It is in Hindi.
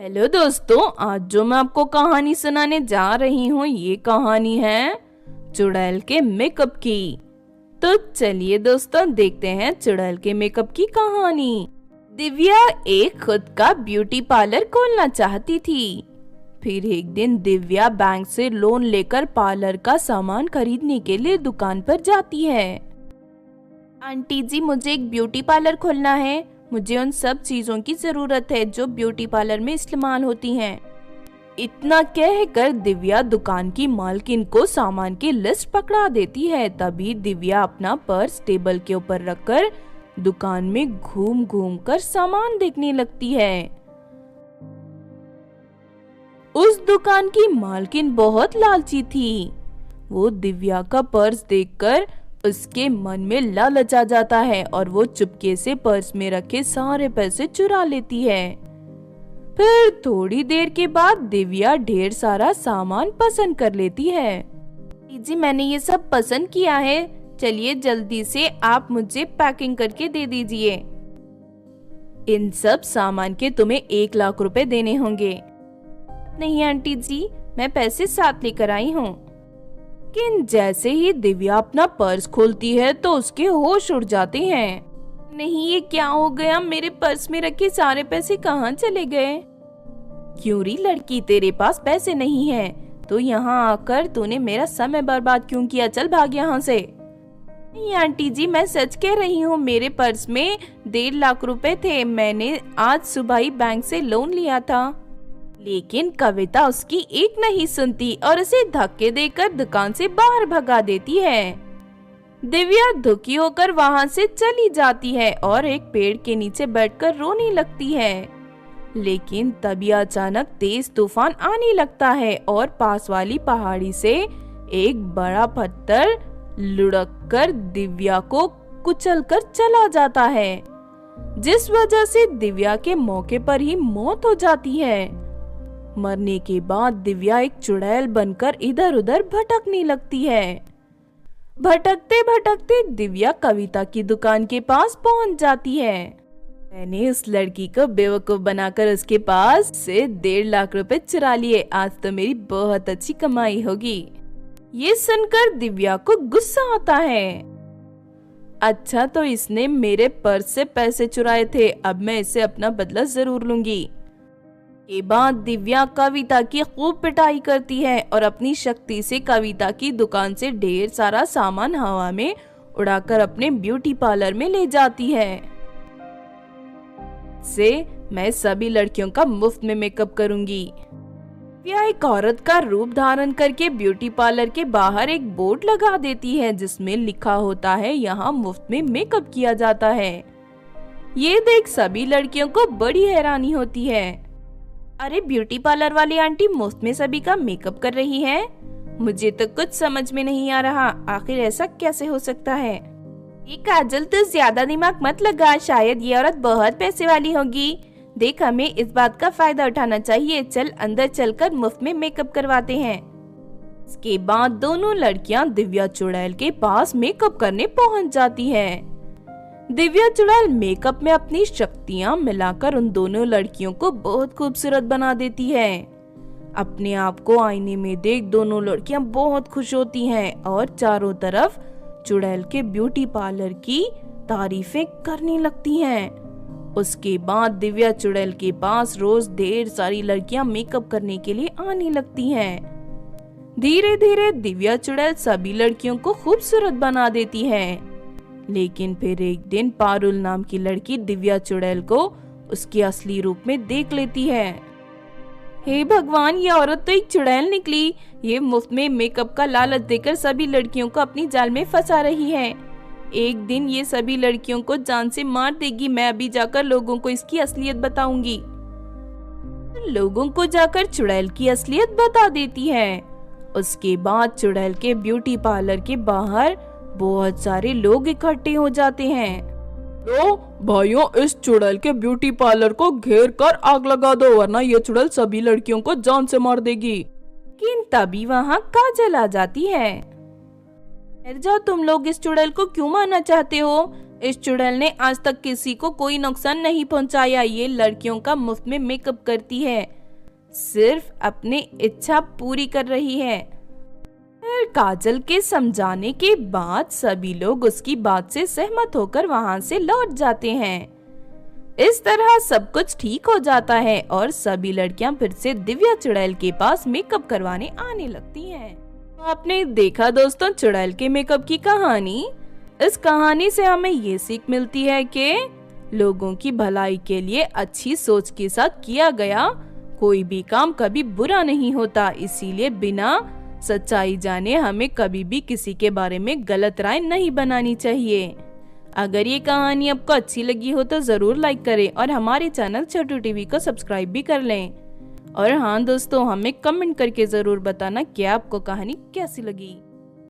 हेलो दोस्तों, आज जो मैं आपको कहानी सुनाने जा रही हूँ ये कहानी है चुड़ैल के मेकअप की। तो चलिए दोस्तों देखते हैं चुड़ैल के मेकअप की कहानी। दिव्या एक खुद का ब्यूटी पार्लर खोलना चाहती थी। फिर एक दिन दिव्या बैंक से लोन लेकर पार्लर का सामान खरीदने के लिए दुकान पर जाती है। आंटी जी, मुझे एक ब्यूटी पार्लर खोलना है। मुझे उन सब चीजों की जरूरत है जो ब्यूटी पार्लर में इस्तेमाल होती हैं। इतना कहकर दिव्या दुकान की मालकिन को सामान की लिस्ट पकड़ा देती है। तभी दिव्या अपना पर्स टेबल के ऊपर रखकर दुकान में घूम घूम कर सामान देखने लगती है। उस दुकान की मालकिन बहुत लालची थी। वो दिव्या का पर्स देखकर उसके मन में लालच आ जाता है और वो चुपके से पर्स में रखे सारे पैसे चुरा लेती है। फिर थोड़ी देर के बाद दिव्या ढेर सारा सामान पसंद कर लेती है। जी, मैंने ये सब पसंद किया है। चलिए जल्दी से आप मुझे पैकिंग करके दे दीजिए। इन सब सामान के तुम्हें 1 लाख रुपए देने होंगे। नहीं आंटी जी, मैं पैसे साथ लेकर आई हूँ। लेकिन जैसे ही दिव्या अपना पर्स खोलती है तो उसके होश उड़ जाते हैं। नहीं, ये क्या हो गया? मेरे पर्स में रखे सारे पैसे कहाँ चले गए? क्यों री लड़की, तेरे पास पैसे नहीं है तो यहाँ आकर तूने मेरा समय बर्बाद क्यों किया? चल भाग यहाँ से। नहीं आंटी जी, मैं सच कह रही हूँ। मेरे पर्स में 1.5 लाख रुपए थे। मैंने आज सुबह ही बैंक से लोन लिया था। लेकिन कविता उसकी एक नहीं सुनती और उसे धक्के देकर दुकान से बाहर भगा देती है। दिव्या दुखी होकर वहां से चली जाती है और एक पेड़ के नीचे बैठकर रोने लगती है। लेकिन तभी अचानक तेज तूफान आने लगता है और पास वाली पहाड़ी से एक बड़ा पत्थर लुढ़ककर दिव्या को कुचलकर चला जाता है, जिस वजह से दिव्या के मौके पर ही मौत हो जाती है। मरने के बाद दिव्या एक चुड़ैल बनकर इधर उधर भटकने लगती है। भटकते भटकते दिव्या कविता की दुकान के पास पहुंच जाती है। मैंने उस लड़की को बेवकूफ बनाकर उसके पास से 1.5 लाख रुपए चुरा लिए। आज तो मेरी बहुत अच्छी कमाई होगी। ये सुनकर दिव्या को गुस्सा आता है। अच्छा, तो इसने मेरे पर्स से पैसे चुराए थे। अब मैं इसे अपना बदला जरूर लूंगी। के बाद दिव्या कविता की खूब पिटाई करती है और अपनी शक्ति से कविता की दुकान से ढेर सारा सामान हवा में उड़ाकर अपने ब्यूटी पार्लर में ले जाती है। से मैं सभी लड़कियों का मुफ्त में मेकअप करूंगी। दिव्या एक औरत का रूप धारण करके ब्यूटी पार्लर के बाहर एक बोर्ड लगा देती है जिसमें लिखा होता है यहाँ मुफ्त में मेकअप किया जाता है। ये देख सभी लड़कियों को बड़ी हैरानी होती है। अरे, ब्यूटी पार्लर वाली आंटी मुफ्त में सभी का मेकअप कर रही है? मुझे तो कुछ समझ में नहीं आ रहा। आखिर ऐसा कैसे हो सकता है? ये काजल, तो ज्यादा दिमाग मत लगा। शायद ये औरत बहुत पैसे वाली होगी। देख, हमें इस बात का फायदा उठाना चाहिए। चल अंदर चलकर मुफ्त में मेकअप करवाते हैं। इसके बाद दोनों लड़कियां दिव्या चुड़ैल के पास मेकअप करने पहुंच जाती है। दिव्या चुड़ैल मेकअप में अपनी शक्तियां मिलाकर उन दोनों लड़कियों को बहुत खूबसूरत बना देती है। अपने आप को आईने में देख दोनों लड़कियां बहुत खुश होती हैं और चारों तरफ चुड़ैल के ब्यूटी पार्लर की तारीफें करने लगती हैं। उसके बाद दिव्या चुड़ैल के पास रोज ढेर सारी लड़कियां मेकअप करने के लिए आने लगती हैं। धीरे धीरे दिव्या चुड़ैल सभी लड़कियों को खूबसूरत बना देती है। लेकिन फिर एक दिन पारुल नाम की लड़की दिव्या चुड़ैल को उसके असली रूप में देख लेती है। हे भगवान, ये औरत तो एक चुड़ैल निकली। ये मुफ्त में मेकअप का लालच देकर सभी लड़कियों को अपनी जाल में फंसा रही है। एक दिन ये सभी लड़कियों को जान से मार देगी। मैं अभी जाकर लोगों को इसकी असलियत बताऊंगी। लोगों को जाकर चुड़ैल की असलियत बता देती है। उसके बाद चुड़ैल के ब्यूटी पार्लर के बाहर बहुत सारे लोग इकट्ठे हो जाते हैं। तो भाइयों, इस चुड़ैल के ब्यूटी पार्लर को घेर कर आग लगा दो, वरना ये चुड़ैल सभी लड़कियों को जान से मार देगी। लेकिन तभी वहाँ काजल आ जाती है। जाओ, तुम लोग इस चुड़ैल को क्यों मारना चाहते हो? इस चुड़ैल ने आज तक किसी को कोई नुकसान नहीं पहुंचाया। ये लड़कियों का मुफ्त में मेकअप करती है, सिर्फ अपनी इच्छा पूरी कर रही है। फिर काजल के समझाने के बाद सभी लोग उसकी बात से सहमत होकर वहां से लौट जाते हैं। इस तरह सब कुछ ठीक हो जाता है और सभी लड़कियां फिर से दिव्या चुड़ैल के पास मेकअप करवाने आने लगती हैं। आपने देखा दोस्तों चुड़ैल के मेकअप की कहानी। इस कहानी से हमें ये सीख मिलती है कि लोगों की भलाई के लिए अच्छी सोच के साथ किया गया कोई भी काम कभी बुरा नहीं होता। इसीलिए बिना सच्चाई जाने हमें कभी भी किसी के बारे में गलत राय नहीं बनानी चाहिए। अगर ये कहानी आपको अच्छी लगी हो तो जरूर लाइक करें और हमारे चैनल छोटू टीवी को सब्सक्राइब भी कर लें। और हाँ दोस्तों, हमें कमेंट करके जरूर बताना कि आपको कहानी कैसी लगी।